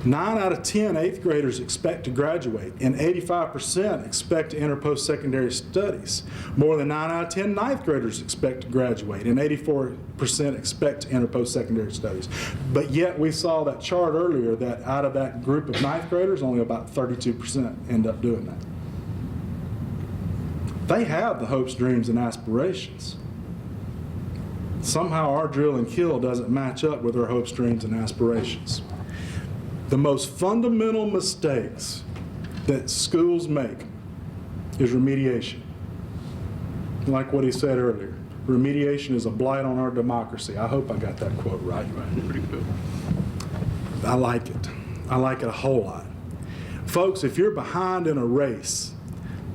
9 out of 10 8th graders expect to graduate, and 85% expect to enter post-secondary studies. More than 9 out of 10 9th graders expect to graduate, and 84% expect to enter post-secondary studies. But yet we saw that chart earlier that out of that group of 9th graders, only about 32% end up doing that. They have the hopes, dreams, and aspirations. Somehow our drill and kill doesn't match up with their hopes, dreams, and aspirations. The most fundamental mistakes that schools make is remediation. Like what he said earlier, remediation is a blight on our democracy. I hope I got that quote right. Pretty good. I like it. I like it a whole lot. Folks, if you're behind in a race,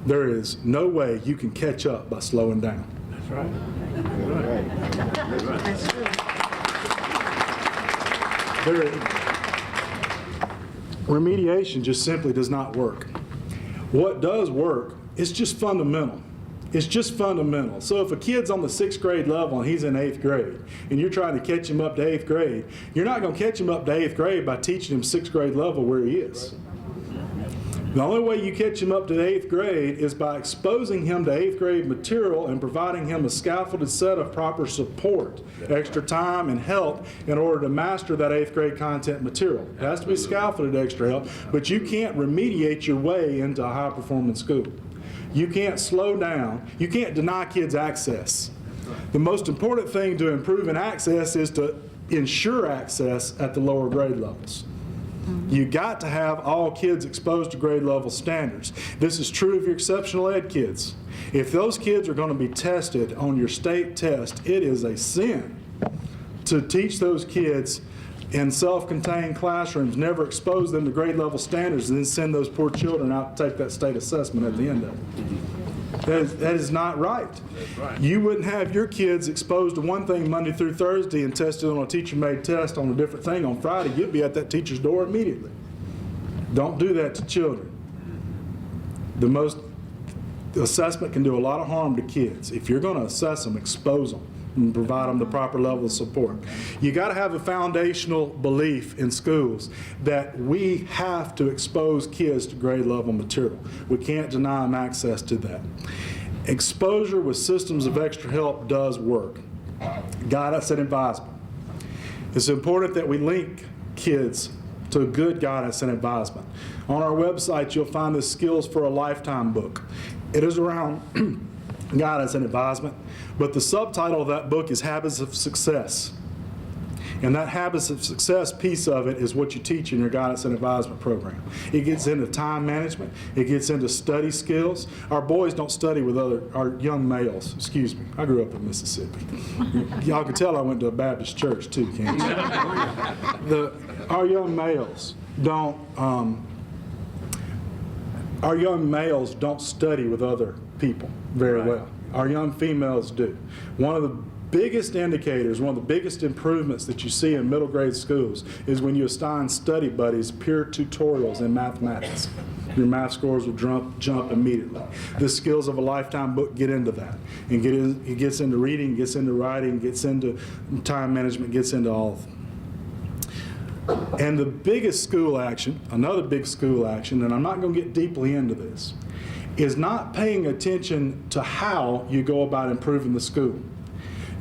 there is no way you can catch up by slowing down. That's right. That's right. That's true. Remediation just simply does not work. What does work is just fundamental. It's just fundamental. So if a kid's on the 6th grade level and he's in 8th grade, and you're trying to catch him up to 8th grade, you're not going to catch him up to 8th grade by teaching him 6th grade level where he is. The only way you catch him up to the 8th grade is by exposing him to 8th grade material and providing him a scaffolded set of proper support, extra time and help in order to master that 8th grade content material. It has to be scaffolded extra help, but you can't remediate your way into a high-performing school. You can't slow down. You can't deny kids access. The most important thing to improving access is to ensure access at the lower grade levels. You got to have all kids exposed to grade level standards. This is true of your exceptional ed kids. If those kids are going to be tested on your state test, it is a sin to teach those kids in self-contained classrooms, never expose them to grade level standards, and then send those poor children out to take that state assessment at the end of it. That is not right. Right. You wouldn't have your kids exposed to one thing Monday through Thursday and tested on a teacher-made test on a different thing on Friday. You'd be at that teacher's door immediately. Don't do that to children. The assessment can do a lot of harm to kids. If you're going to assess them, expose them and provide them the proper level of support. You got to have a foundational belief in schools that we have to expose kids to grade level material. We can't deny them access to that. Exposure with systems of extra help does work. Guidance and advisement. It's important that we link kids to good guidance and advisement. On our website, you'll find the Skills for a Lifetime book. It is around guidance and advisement, but the subtitle of that book is Habits of Success. And that Habits of Success piece of it is what you teach in your guidance and advisement program. It gets into time management. It gets into study skills. Our boys don't study with our young males. Excuse me. I grew up in Mississippi. Y'all can tell I went to a Baptist church too, can't you? Our young males don't study with other people very well. Our young females do. One of the biggest indicators, one of the biggest improvements that you see in middle grade schools is when you assign study buddies peer tutorials in mathematics. Your math scores will jump immediately. The Skills of a Lifetime book get into that. And it gets into reading, gets into writing, gets into time management, gets into all of them. And the biggest school action, another big school action, and I'm not going to get deeply into this, is not paying attention to how you go about improving the school.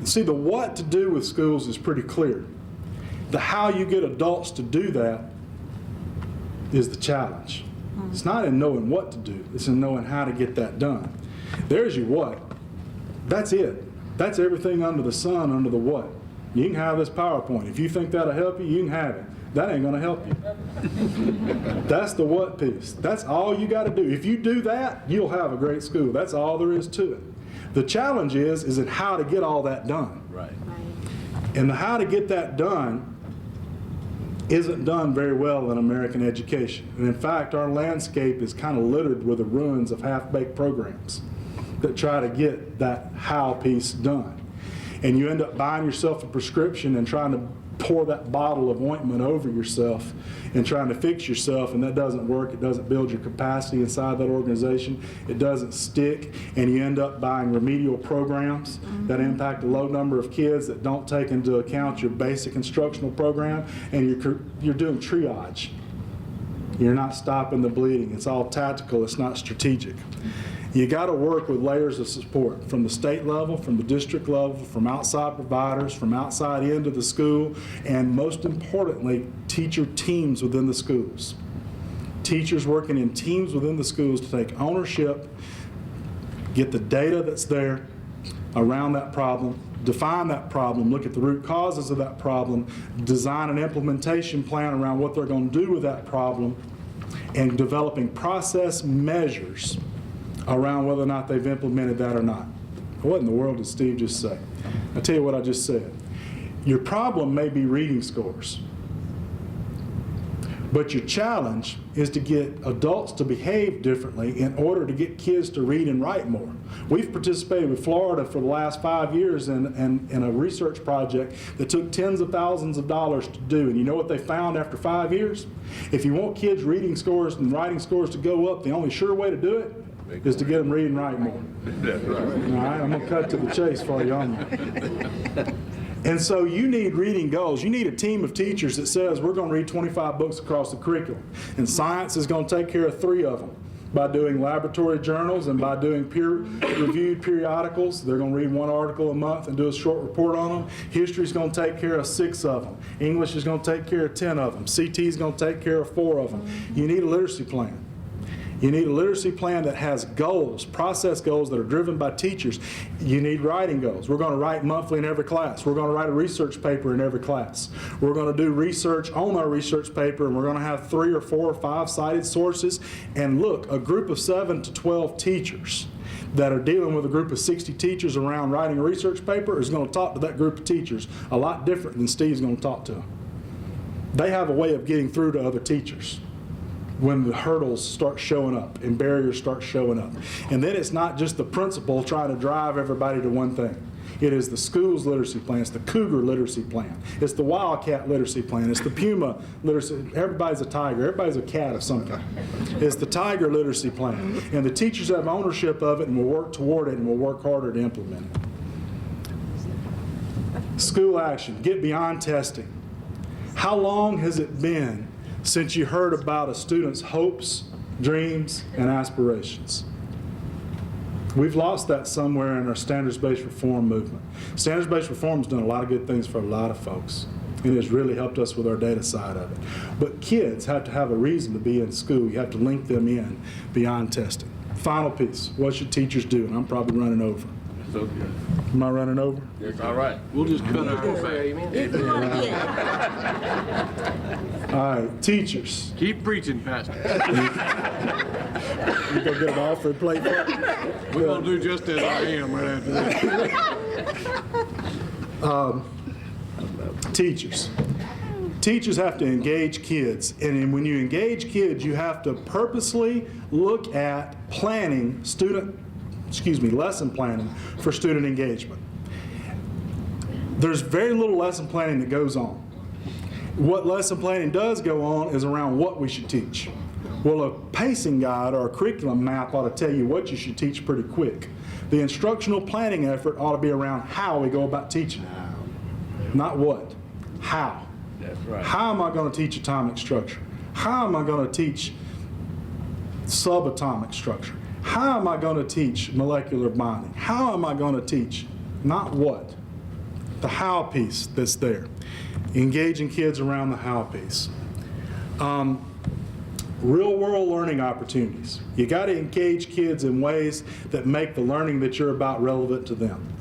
See, the what to do with schools is pretty clear. The how you get adults to do that is the challenge. It's not in knowing what to do, it's in knowing how to get that done. There's your what. That's it. That's everything under the sun, under the what. You can have this PowerPoint. If you think that'll help you, you can have it. That ain't gonna help you. That's the what piece. That's all you gotta do. If you do that, you'll have a great school. That's all there is to it. The challenge is in how to get all that done. Right. And the how to get that done isn't done very well in American education. And in fact, our landscape is kind of littered with the ruins of half-baked programs that try to get that how piece done. And you end up buying yourself a prescription and trying to pour that bottle of ointment over yourself and trying to fix yourself, and that doesn't work. It doesn't build your capacity inside that organization. It doesn't stick, and you end up buying remedial programs that impact a low number of kids that don't take into account your basic instructional program, and you're doing triage. You're not stopping the bleeding. It's all tactical, it's not strategic. You got to work with layers of support from the state level, from the district level, from outside providers, from outside into the school, and most importantly, teacher teams within the schools. Teachers working in teams within the schools to take ownership, get the data that's there around that problem, define that problem, look at the root causes of that problem, design an implementation plan around what they're going to do with that problem, and developing process measures around whether or not they've implemented that or not. What in the world did Steve just say? I'll tell you what I just said. Your problem may be reading scores, but your challenge is to get adults to behave differently in order to get kids to read and write more. We've participated with Florida for the last 5 years in a research project that took tens of thousands of dollars to do. And you know what they found after 5 years? If you want kids' reading scores and writing scores to go up, the only sure way to do it is to get them read and write more. That's right. All right, I'm going to cut to the chase for you on that. And so you need reading goals. You need a team of teachers that says we're going to read 25 books across the curriculum. And science is going to take care of 3 of them by doing laboratory journals and by doing peer-reviewed periodicals. They're going to read 1 article a month and do a short report on them. History is going to take care of 6 of them. English is going to take care of 10 of them. CT is going to take care of 4 of them. You need a literacy plan. You need a literacy plan that has goals, process goals that are driven by teachers. You need writing goals. We're going to write monthly in every class. We're going to write a research paper in every class. We're going to do research on our research paper, and we're going to have 3 or 4 or 5 cited sources. And look, a group of 7 to 12 teachers that are dealing with a group of 60 teachers around writing a research paper is going to talk to that group of teachers a lot different than Steve's going to talk to them. They have a way of getting through to other teachers when the hurdles start showing up and barriers start showing up. And then it's not just the principal trying to drive everybody to one thing. It is the school's literacy plan, it's the Cougar literacy plan, it's the Wildcat literacy plan, it's the Puma literacy, everybody's a tiger, everybody's a cat of some kind. It's the Tiger literacy plan. And the teachers have ownership of it and will work toward it and will work harder to implement it. School action, get beyond testing. How long has it been since you heard about a student's hopes, dreams, and aspirations? We've lost that somewhere in our standards-based reform movement. Standards-based reform has done a lot of good things for a lot of folks. It has really helped us with our data side of it. But kids have to have a reason to be in school. You have to link them in beyond testing. Final piece, what should teachers do? And I'm probably running over. It's okay. Am I running over? It's all right. We'll just cut our All right, teachers. Keep preaching, Pastor. You gonna get an Alfred plate? We're going to do just as I am right after this. Teachers. Teachers have to engage kids, and when you engage kids, you have to purposely look at planning lesson planning for student engagement. There's very little lesson planning that goes on. What lesson planning does go on is around what we should teach. Well, a pacing guide or a curriculum map ought to tell you what you should teach pretty quick. The instructional planning effort ought to be around how we go about teaching. Not what, how. That's right. How am I going to teach atomic structure? How am I going to teach subatomic structure? How am I going to teach molecular bonding? How am I going to teach? Not what. The how piece that's there. Engaging kids around the how piece. Real world learning opportunities. You got to engage kids in ways that make the learning that you're about relevant to them.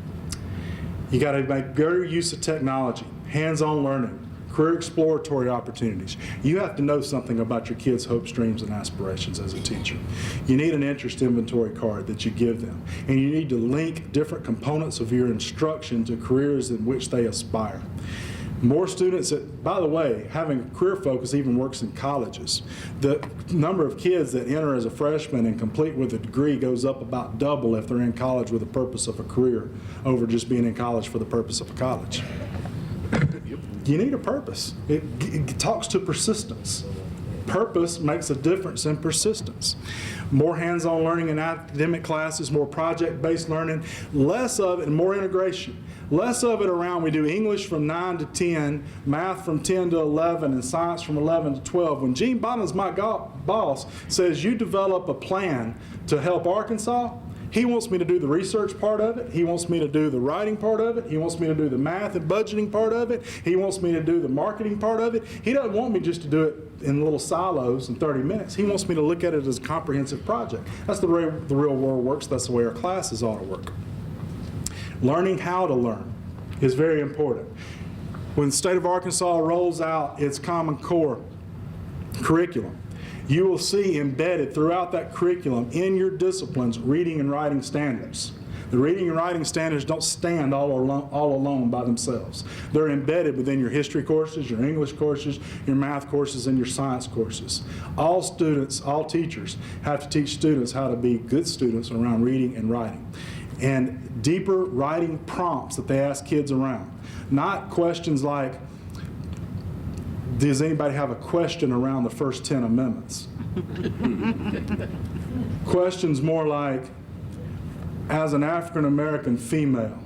You got to make greater use of technology, hands-on learning, career exploratory opportunities. You have to know something about your kids' hopes, dreams, and aspirations as a teacher. You need an interest inventory card that you give them. And you need to link different components of your instruction to careers in which they aspire. More students, by the way, having a career focus even works in colleges. The number of kids that enter as a freshman and complete with a degree goes up about double if they're in college with the purpose of a career over just being in college for the purpose of a college. You need a purpose. It talks to persistence. Purpose makes a difference in persistence. More hands-on learning in academic classes, more project-based learning, less of it and more integration. Less of it around, we do English from 9 to 10, math from 10 to 11, and science from 11 to 12. When Gene Bonham's my boss says you develop a plan to help Arkansas, he wants me to do the research part of it. He wants me to do the writing part of it. He wants me to do the math and budgeting part of it. He wants me to do the marketing part of it. He doesn't want me just to do it in little silos in 30 minutes. He wants me to look at it as a comprehensive project. That's the way the real world works. That's the way our classes ought to work. Learning how to learn is very important. When the state of Arkansas rolls out its Common Core curriculum, you will see embedded throughout that curriculum in your disciplines reading and writing standards. The reading and writing standards don't stand all alone by themselves. They're embedded within your history courses, your English courses, your math courses, and your science courses. All students, all teachers have to teach students how to be good students around reading and writing. And deeper writing prompts that they ask kids around. Not questions like, does anybody have a question around the first 10 amendments? Questions more like, as an African American female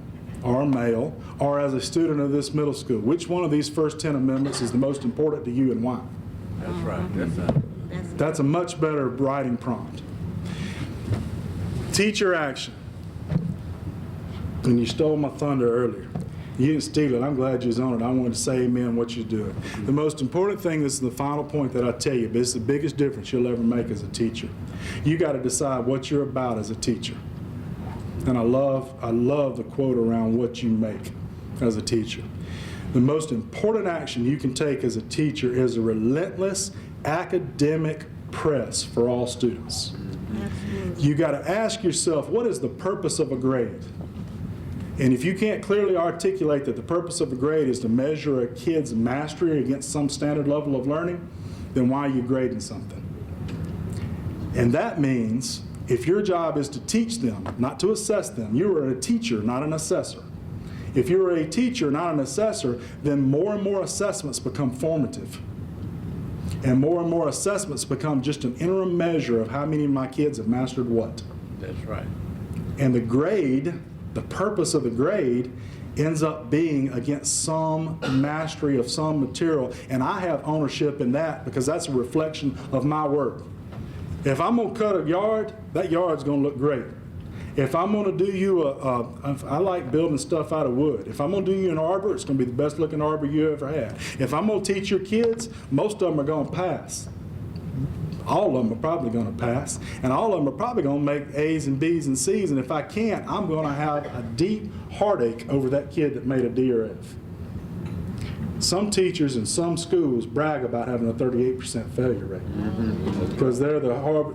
or male, or as a student of this middle school, which one of these first 10 amendments is the most important to you and why? That's right. That's a much better writing prompt. Teacher action. And you stole my thunder earlier. You didn't steal it. I'm glad you was on it. I wanted to say amen what you're doing. The most important thing, this is the final point that I tell you, but it's the biggest difference you'll ever make as a teacher. You got to decide what you're about as a teacher. And I love the quote around what you make as a teacher. The most important action you can take as a teacher is a relentless academic press for all students. You got to ask yourself, what is the purpose of a grade? And if you can't clearly articulate that the purpose of a grade is to measure a kid's mastery against some standard level of learning, then why are you grading something? And that means if your job is to teach them, not to assess them, you are a teacher, not an assessor. If you're a teacher, not an assessor, then more and more assessments become formative. And more assessments become just an interim measure of how many of my kids have mastered what. That's right. And the grade, the purpose of the grade ends up being against some mastery of some material. And I have ownership in that because that's a reflection of my work. If I'm going to cut a yard, that yard's going to look great. If I'm going to do you I like building stuff out of wood. If I'm going to do you an arbor, it's going to be the best looking arbor you ever had. If I'm going to teach your kids, most of them are going to pass. All of them are probably going to pass, and all of them are probably going to make A's and B's and C's, and if I can't, I'm going to have a deep heartache over that kid that made a D or F. Some teachers in some schools brag about having a 38% failure rate because they're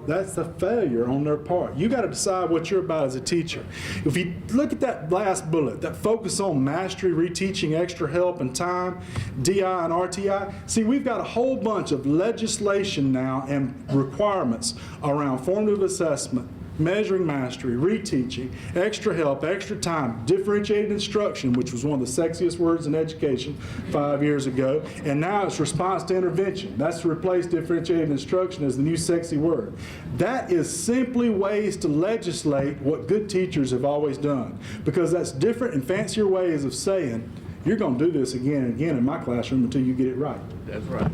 that's the failure on their part. You got to decide what you're about as a teacher. If you look at that last bullet, that focus on mastery, reteaching, extra help, and time, DI and RTI, see, we've got a whole bunch of legislation now and requirements around formative assessment, measuring mastery, reteaching, extra help, extra time, differentiated instruction, which was one of the sexiest words in education 5 years ago, and now it's response to intervention. That's replaced differentiated instruction as the new sexy word. That is simply ways to legislate what good teachers have always done, because that's different and fancier ways of saying, you're going to do this again and again in my classroom until you get it right. That's right.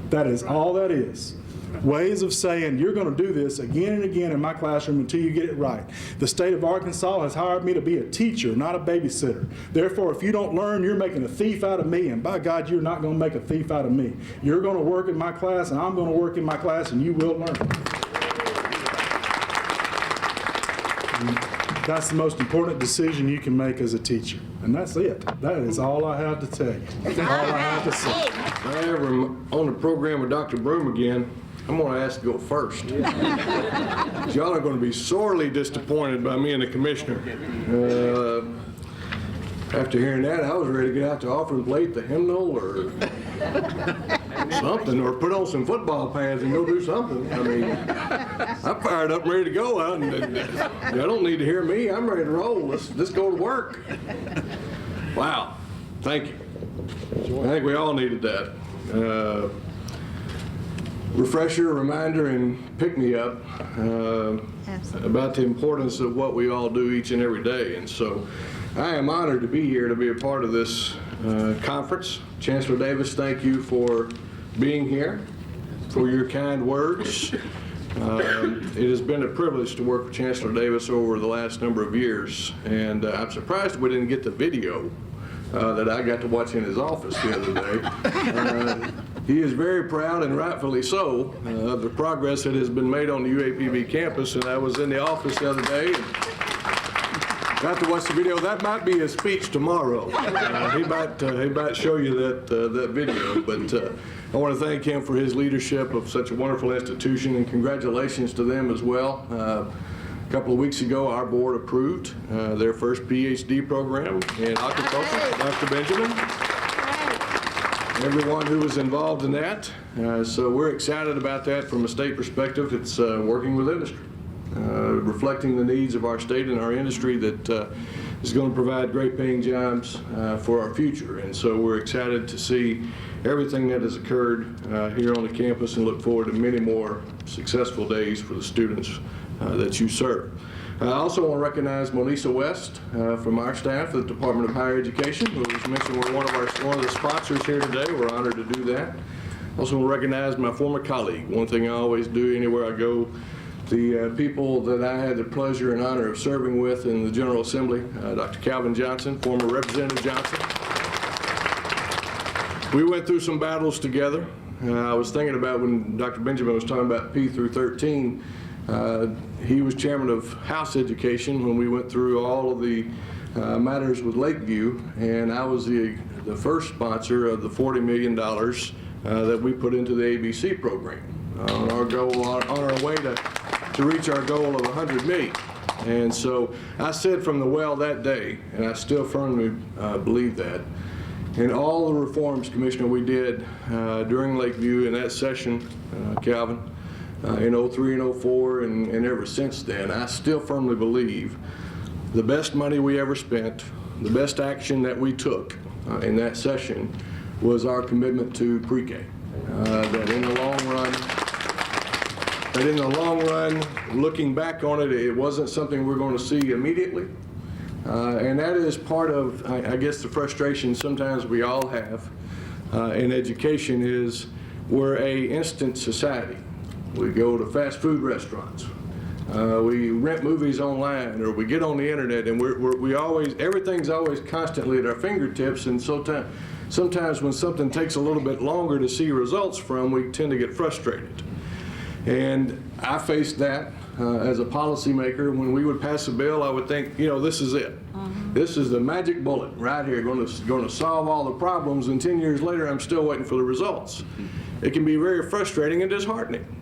That is all that is. Ways of saying, you're going to do this again and again in my classroom until you get it right. The state of Arkansas has hired me to be a teacher, not a babysitter. Therefore, if you don't learn, you're making a thief out of me, and by God, you're not going to make a thief out of me. You're going to work in my class, and I'm going to work in my class, and you will learn. That's the most important decision you can make as a teacher. And that's it. That is all I have to tell you. All I have to say. If I ever am on the program with Dr. Broom again, I'm going to ask to go first. Y'all are going to be sorely disappointed by me and the commissioner. After hearing that, I was ready to get out the offering plate, the hymnal, or something, or put on some football pants and go do something. I mean, I'm fired up and ready to go out, and y'all don't need to hear me. I'm ready to roll. Let's go to work. Wow. Thank you. I think we all needed that. Refresher, reminder, and pick-me-up about the importance of what we all do each and every day. And so I am honored to be here to be a part of this conference. Chancellor Davis, thank you for being here, for your kind words. It has been a privilege to work with Chancellor Davis over the last number of years, and I'm surprised we didn't get the video that I got to watch in his office the other day. He is very proud, and rightfully so, of the progress that has been made on the UAPB campus, and I was in the office the other day and got to watch the video. That might be his speech tomorrow. He might show you that video, but I want to thank him for his leadership of such a wonderful institution, and congratulations to them as well. A couple of weeks ago, our board approved their first PhD program in aquaculture. Dr. Benjamin, everyone who was involved in that. So we're excited about that from a state perspective. It's working with industry, reflecting the needs of our state and our industry that is going to provide great paying jobs for our future. And so we're excited to see everything that has occurred here on the campus and look forward to many more successful days for the students that you serve. I also want to recognize Monisa West from our staff at the Department of Higher Education, who was mentioned we're one of the sponsors here today. We're honored to do that. Also want to recognize my former colleague. One thing I always do anywhere I go, the people that I had the pleasure and honor of serving with in the General Assembly, Dr. Calvin Johnson, former Representative Johnson. We went through some battles together. I was thinking about when Dr. Benjamin was talking about P through 13, he was chairman of House Education when we went through all of the matters with Lakeview, and I was the first sponsor of the $40 million that we put into the ABC program on our way to reach our goal of $100 million. And so I said from the well that day, and I still firmly believe that, and all the reforms, Commissioner, we did during Lakeview in that session, Calvin, in 03 and 04 and ever since then, I still firmly believe the best money we ever spent, the best action that we took in that session was our commitment to pre-K. That in the long run, looking back on it, it wasn't something we're going to see immediately. And that is part of, I guess, the frustration sometimes we all have in education is we're a instant society. We go to fast food restaurants. We rent movies online, or we get on the internet, and we always, everything's always constantly at our fingertips, and so sometimes when something takes a little bit longer to see results from, we tend to get frustrated. And I faced that as a policymaker. When we would pass a bill, I would think, you know, this is it. This is the magic bullet right here, going to solve all the problems, and 10 years later, I'm still waiting for the results. It can be very frustrating and disheartening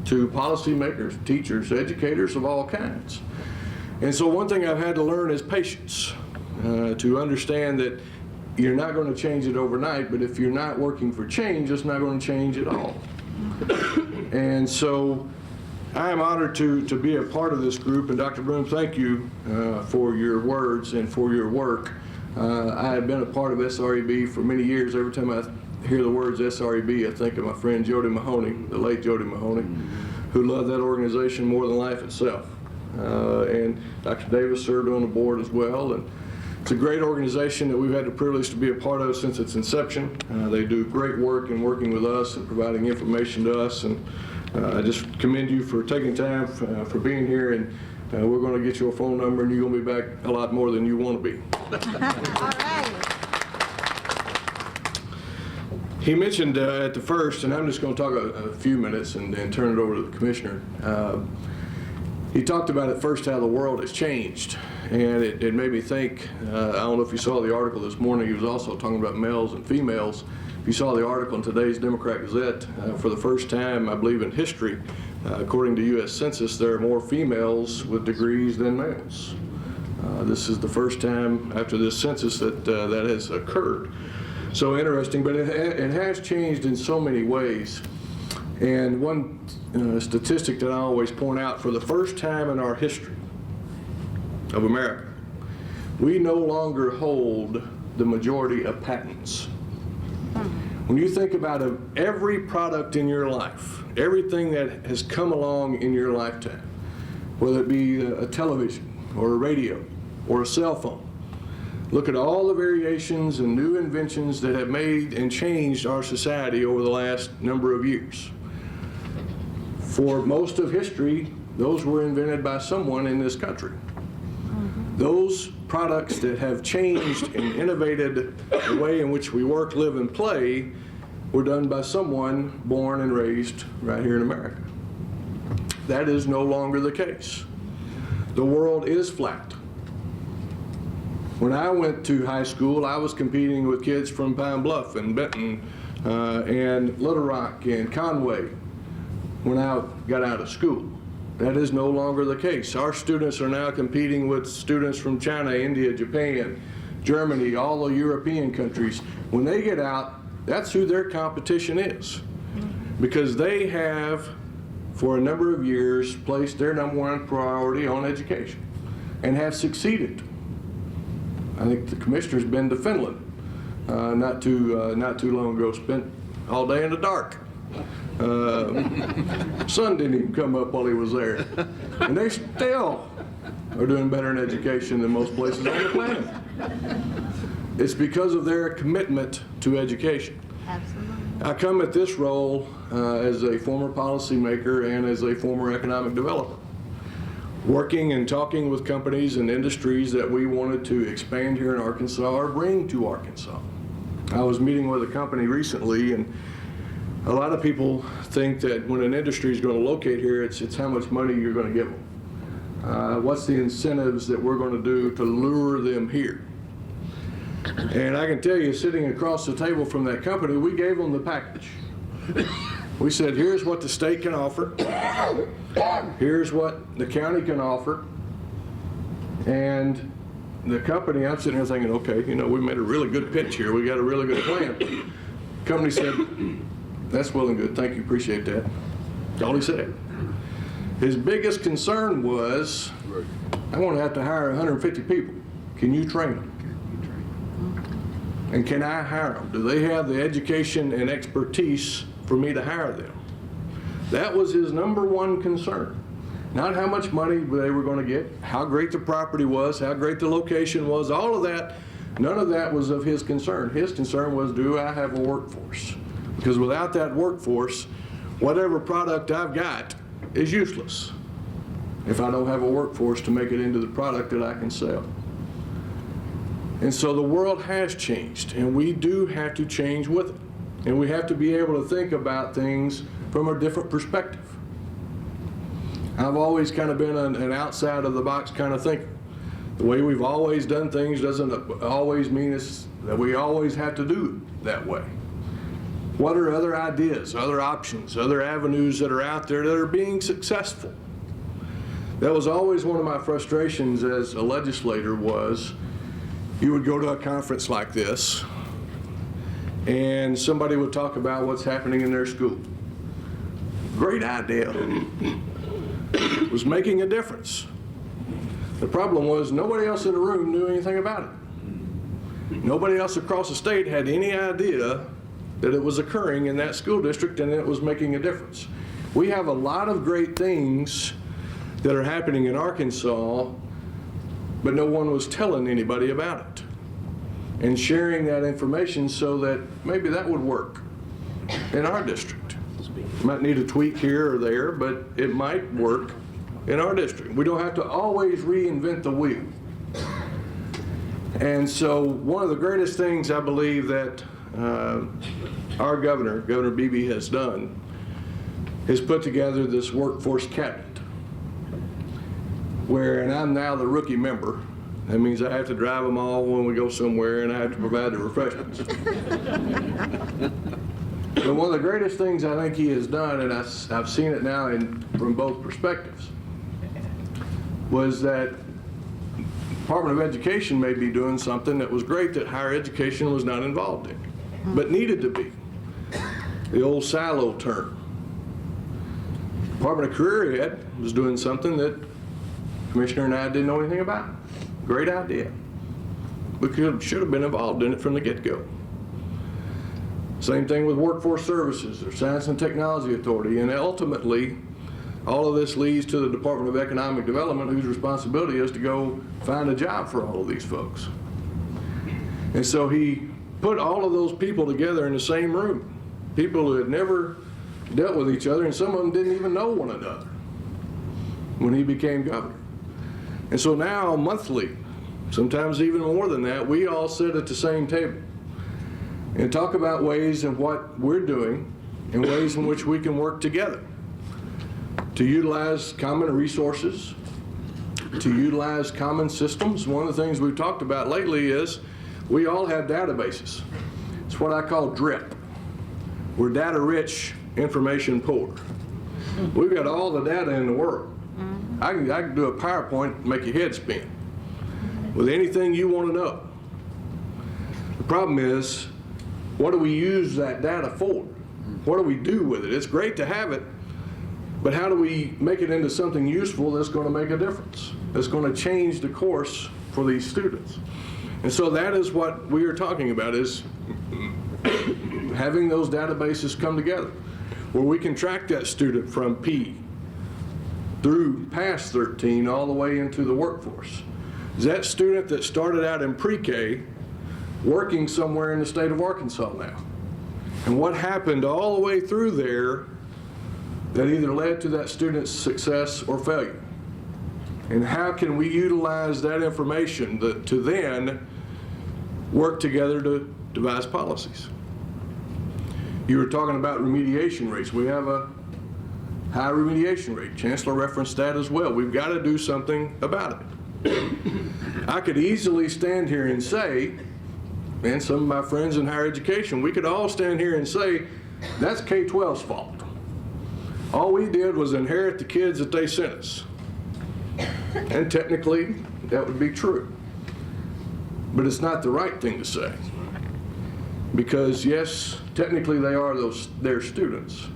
to policymakers, teachers, educators of all kinds. And so one thing I've had to learn is patience, to understand that you're not going to change it overnight, but if you're not working for change, it's not going to change at all. And so I am honored to be a part of this group, and Dr. Broom, thank you for your words and for your work. I have been a part of SREB for many years. Every time I hear the words SREB, I think of my friend Jody Mahoney, the late Jody Mahoney, who loved that organization more than life itself. And Dr. Davis served on the board as well. And it's a great organization that we've had the privilege to be a part of since its inception. They do great work in working with us and providing information to us. And I just commend you for taking time for being here. And we're going to get you a phone number, and you're going to be back a lot more than you want to be. All right. He mentioned at the first, and I'm just going to talk a few minutes and turn it over to the commissioner. He talked about at first how the world has changed, and it made me think, I don't know if you saw the article this morning, he was also talking about males and females. If you saw the article in today's Democrat Gazette, for the first time, I believe in history, according to U.S. Census, there are more females with degrees than males. This is the first time after this census that that has occurred. So interesting, but it has changed in so many ways. And one statistic that I always point out, for the first time in our history of America, we no longer hold the majority of patents. When you think about every product in your life, everything that has come along in your lifetime, whether it be a television or a radio or a cell phone, Look at all the variations and new inventions that have made and changed our society over the last number of years. For most of history, those were invented by someone in this country. Those products that have changed and innovated the way in which we work, live, and play were done by someone born and raised right here in America. That is no longer the case. The world is flat. When I went to high school, I was competing with kids from Pine Bluff and Benton and Little Rock and Conway when I got out of school. That is no longer the case. Our students are now competing with students from China, India, Japan, Germany, all the European countries. When they get out, that's who their competition is. Because they have, for a number of years, placed their #1 priority on education and have succeeded. I think the commissioner's been to Finland not too long ago, spent all day in the dark. Sun didn't even come up while he was there. And they still are doing better in education than most places on the planet. It's because of their commitment to education. Absolutely. I come at this role as a former policymaker and as a former economic developer, working and talking with companies and industries that we wanted to expand here in Arkansas or bring to Arkansas. I was meeting with a company recently, and a lot of people think that when an industry is going to locate here, it's how much money you're going to give them. What's the incentives that we're going to do to lure them here? And I can tell you, sitting across the table from that company, we gave them the package. We said, here's what the state can offer. Here's what the county can offer. And the company, I'm sitting here thinking, okay, you know, we made a really good pitch here. We got a really good plan. The company said, that's well and good. Thank you. Appreciate that. That's all he said. His biggest concern was, I'm going to have to hire 150 people. Can you train them? And can I hire them? Do they have the education and expertise for me to hire them? That was his #1 concern. Not how much money they were going to get, how great the property was, how great the location was, all of that. None of that was of his concern. His concern was, do I have a workforce? Because without that workforce, whatever product I've got is useless if I don't have a workforce to make it into the product that I can sell. And so the world has changed, and we do have to change with it. And we have to be able to think about things from a different perspective. I've always kind of been an outside of the box kind of thinker. The way we've always done things doesn't always mean that we always have to do it that way. What are other ideas, other options, other avenues that are out there that are being successful? That was always one of my frustrations as a legislator was, you would go to a conference like this, and somebody would talk about what's happening in their school. Great idea. It was making a difference. The problem was nobody else in the room knew anything about it. Nobody else across the state had any idea that it was occurring in that school district and it was making a difference. We have a lot of great things that are happening in Arkansas, but no one was telling anybody about it and sharing that information so that maybe that would work in our district. Might need a tweak here or there, but it might work in our district. We don't have to always reinvent the wheel. And so one of the greatest things I believe that our Governor Beebe has done is put together this workforce cabinet where, and I'm now the rookie member. That means I have to drive them all when we go somewhere and I have to provide the refreshments. But one of the greatest things I think he has done, and I've seen it now from both perspectives, was that Department of Education may be doing something that was great that higher education was not involved in, but needed to be. The old silo term. Department of Career Ed was doing something that Commissioner and I didn't know anything about. Great idea. We should have been involved in it from the get-go. Same thing with Workforce Services or Science and Technology Authority, and ultimately all of this leads to the Department of Economic Development, whose responsibility is to go find a job for all of these folks. And so he put all of those people together in the same room. People who had never dealt with each other, and some of them didn't even know one another when he became governor. And so now, monthly, sometimes even more than that, we all sit at the same table and talk about ways in what we're doing and ways in which we can work together to utilize common resources, to utilize common systems. One of the things we've talked about lately is we all have databases. It's what I call DRIP. We're data rich, information poor. We've got all the data in the world. I can do a PowerPoint and make your head spin with anything you want to know. The problem is, what do we use that data for? What do we do with it? It's great to have it, but how do we make it into something useful that's going to make a difference, that's going to change the course for these students? And so that is what we are talking about, is having those databases come together where we can track that student from P through past 13 all the way into the workforce. Is that student that started out in pre-K working somewhere in the state of Arkansas now? And what happened all the way through there that either led to that student's success or failure? And how can we utilize that information to then work together to devise policies? You were talking about remediation rates. We have a high remediation rate. Chancellor referenced that as well. We've got to do something about it. I could easily stand here and say, and some of my friends in higher education, we could all stand here and say, that's K-12's fault. All we did was inherit the kids that they sent us. And technically, that would be true. But it's not the right thing to say. Because yes, technically they are their students.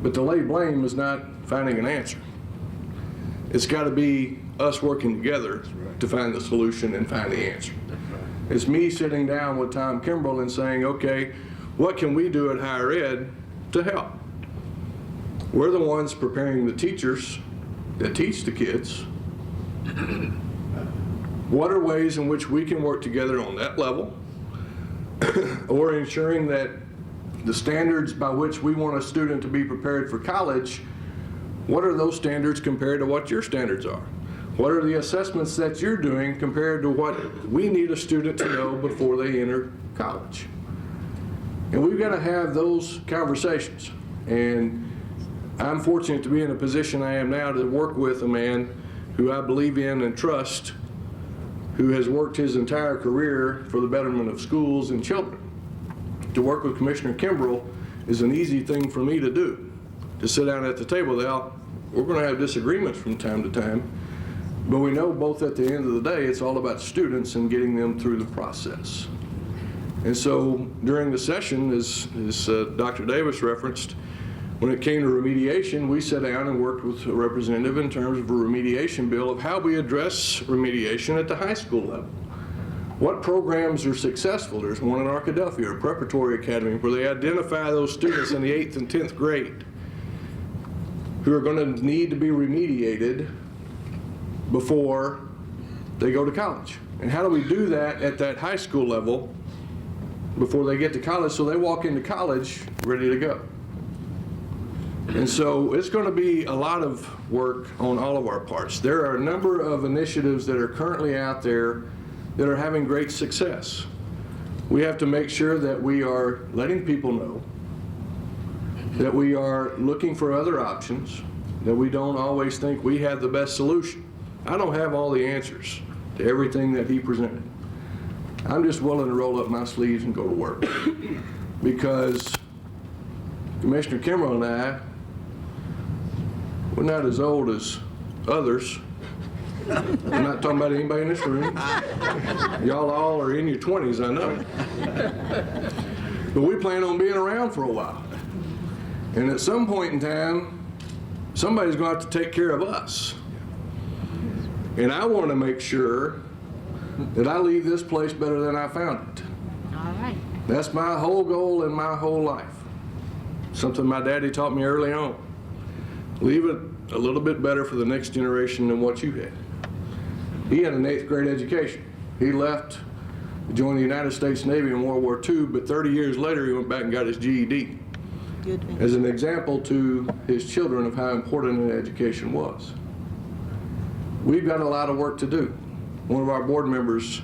But to lay blame is not finding an answer. It's got to be us working together to find the solution and find the answer. It's me sitting down with Tom Kimbrell and saying, okay, what can we do at higher ed to help? We're the ones preparing the teachers that teach the kids. What are ways in which we can work together on that level? Or ensuring that the standards by which we want a student to be prepared for college, what are those standards compared to what your standards are? What are the assessments that you're doing compared to what we need a student to know before they enter college? And we've got to have those conversations. And I'm fortunate to be in a position I am now to work with a man who I believe in and trust, who has worked his entire career for the betterment of schools and children. To work with Commissioner Kimbrell is an easy thing for me to do. To sit down at the table, we're going to have disagreements from time to time, but we know both at the end of the day, it's all about students and getting them through the process. And so during the session, as Dr. Davis referenced, when it came to remediation, we sat down and worked with a representative in terms of a remediation bill of how we address remediation at the high school level. What programs are successful? There's one in Arkadelphia, a preparatory academy, where they identify those students in the 8th and 10th grade who are going to need to be remediated before they go to college. And how do we do that at that high school level before they get to college so they walk into college ready to go? And so it's going to be a lot of work on all of our parts. There are a number of initiatives that are currently out there that are having great success. We have to make sure that we are letting people know that we are looking for other options, that we don't always think we have the best solution. I don't have all the answers to everything that he presented. I'm just willing to roll up my sleeves and go to work. Because Commissioner Kimbrell and I, we're not as old as others. I'm not talking about anybody in this room. Y'all all are in your 20s, I know. But we plan on being around for a while. And at some point in time, somebody's going to have to take care of us. And I want to make sure that I leave this place better than I found it. All right. That's my whole goal in my whole life. Something my daddy taught me early on. Leave it a little bit better for the next generation than what you had. He had an 8th grade education. He left He joined the United States Navy in World War II, but 30 years later he went back and got his GED as an example to his children of how important an education was. We've got a lot of work to do. One of our board members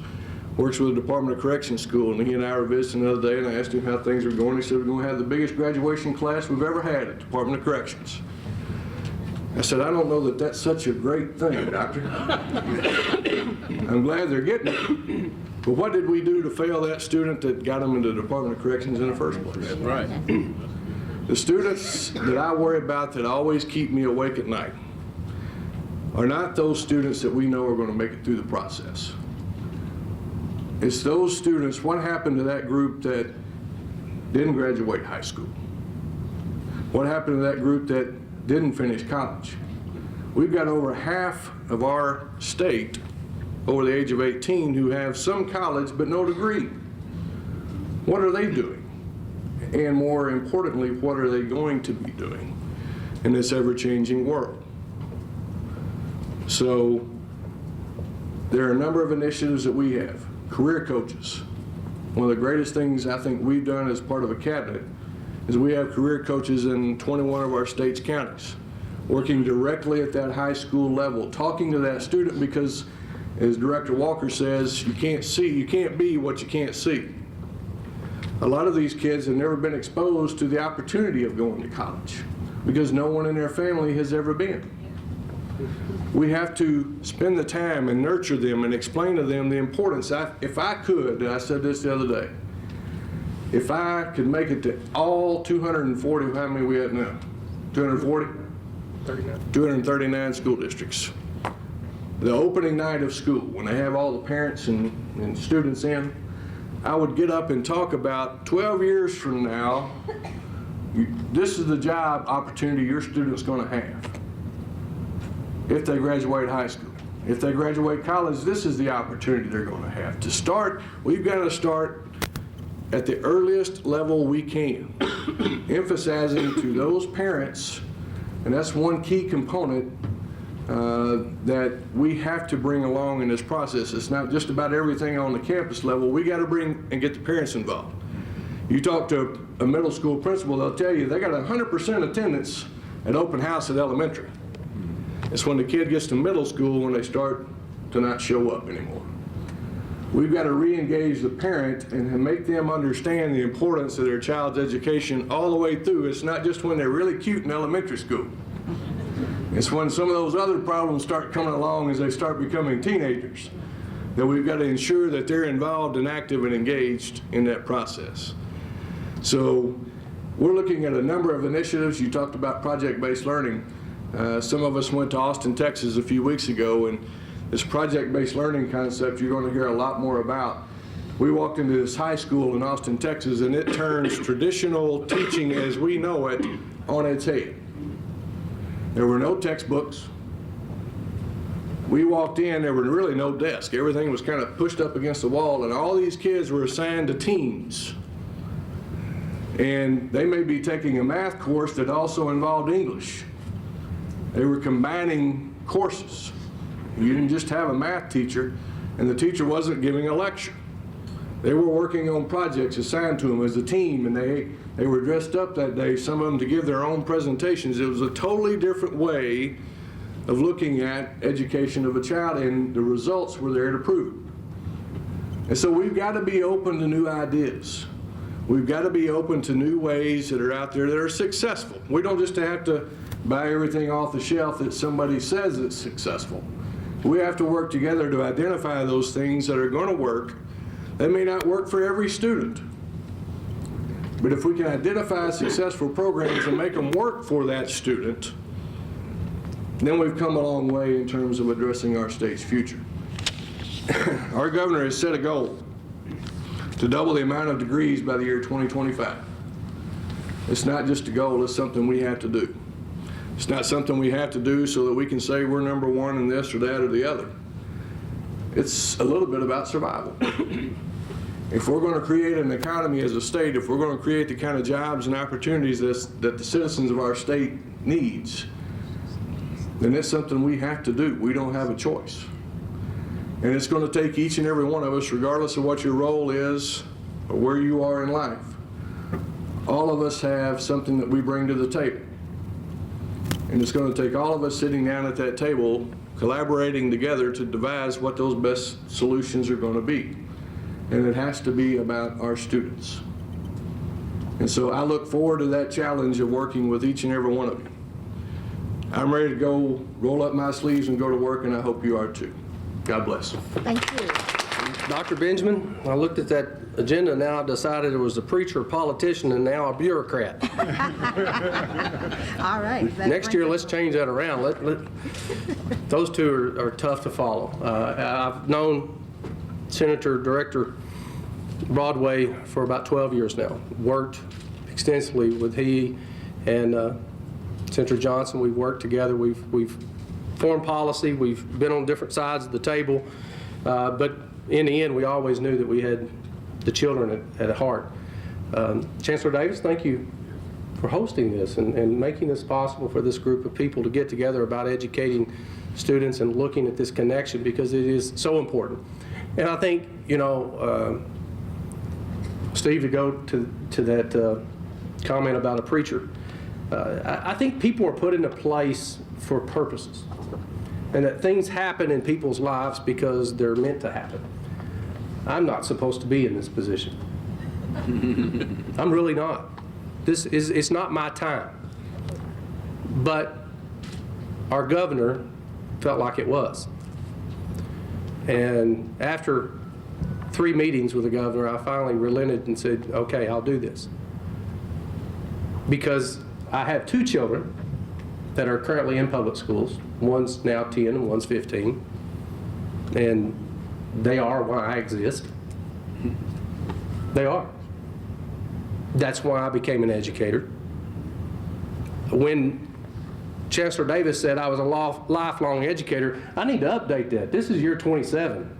works with the Department of Corrections School, and he and I were visiting the other day, and I asked him how things were going. He said, we're going to have the biggest graduation class we've ever had at the Department of Corrections. I said, I don't know that that's such a great thing, Doctor. I'm glad they're getting it. But what did we do to fail that student that got them into the Department of Corrections in the first place? That's right. The students that I worry about that always keep me awake at night are not those students that we know are going to make it through the process. It's those students, what happened to that group that didn't graduate high school? What happened to that group that didn't finish college? We've got over half of our state over the age of 18 who have some college but no degree. What are they doing? And more importantly, what are they going to be doing in this ever-changing world? So there are a number of initiatives that we have. Career coaches. One of the greatest things I think we've done as part of a cabinet is we have career coaches in 21 of our state's counties, working directly at that high school level, talking to that student, because as Director Walker says, you can't be what you can't see. A lot of these kids have never been exposed to the opportunity of going to college because no one in their family has ever been. We have to spend the time and nurture them and explain to them the importance. If I could, and I said this the other day, if I could make it to all 240, how many we have now? 240? 239 school districts. The opening night of school, when they have all the parents and students in, I would get up and talk about 12 years from now, this is the job opportunity your student's going to have if they graduate high school. If they graduate college, this is the opportunity they're going to have. To start, we've got to start at the earliest level we can, emphasizing to those parents, and that's one key component that we have to bring along in this process. It's not just about everything on the campus level. We got to bring and get the parents involved. You talk to a middle school principal, they'll tell you they got 100% attendance at open house at elementary. It's when the kid gets to middle school when they start to not show up anymore. We've got to re-engage the parent and make them understand the importance of their child's education all the way through. It's not just when they're really cute in elementary school. It's when some of those other problems start coming along as they start becoming teenagers that we've got to ensure that they're involved and active and engaged in that process. So we're looking at a number of initiatives. You talked about project-based learning. Some of us went to Austin, Texas a few weeks ago, and this project-based learning concept you're going to hear a lot more about. We walked into this high school in Austin, Texas, and it turns traditional teaching as we know it on its head. There were no textbooks. We walked in, there were really no desk. Everything was kind of pushed up against the wall, and all these kids were assigned to teams. And they may be taking a math course that also involved English. They were combining courses. You didn't just have a math teacher, and the teacher wasn't giving a lecture. They were working on projects assigned to them as a team, and they were dressed up that day, some of them to give their own presentations. It was a totally different way of looking at education of a child, and the results were there to prove it. And so we've got to be open to new ideas. We've got to be open to new ways that are out there that are successful. We don't just have to buy everything off the shelf that somebody says is successful. We have to work together to identify those things that are going to work. They may not work for every student, but if we can identify successful programs and make them work for that student, then we've come a long way in terms of addressing our state's future. Our governor has set a goal to double the amount of degrees by the year 2025. It's not just a goal, it's something we have to do. It's not something we have to do so that we can say we're number one in this or that or the other. It's a little bit about survival. If we're going to create an economy as a state, if we're going to create the kind of jobs and opportunities that the citizens of our state needs, then it's something we have to do. We don't have a choice. And it's going to take each and every one of us, regardless of what your role is or where you are in life. All of us have something that we bring to the table. And it's going to take all of us sitting down at that table, collaborating together to devise what those best solutions are going to be. And it has to be about our students. And so I look forward to that challenge of working with each and every one of you. I'm ready to go roll up my sleeves and go to work, and I hope you are too. God bless. Thank you. Dr. Benjamin, I looked at that agenda, now I've decided it was a preacher, a politician, and now a bureaucrat. All right. Next year, let's change that around. Those two are tough to follow. I've known Senator Director Broadway for about 12 years now. Worked extensively with he and Senator Johnson. We've worked together. We've formed policy. We've been on different sides of the table. But in the end, we always knew that we had the children at heart. Chancellor Davis, thank you for hosting this and making this possible for this group of people to get together about educating students and looking at this connection, because it is so important. And I think, Steve, to go to that comment about a preacher, I think people are put into place for purposes, and that things happen in people's lives because they're meant to happen. I'm not supposed to be in this position. I'm really not. It's not my time. But our governor felt like it was. And after 3 meetings with the governor, I finally relented and said, okay, I'll do this. Because I have 2 children that are currently in public schools. One's now 10 and one's 15. And they are why I exist. They are. That's why I became an educator. When Chancellor Davis said I was a lifelong educator, I need to update that. This is year 27.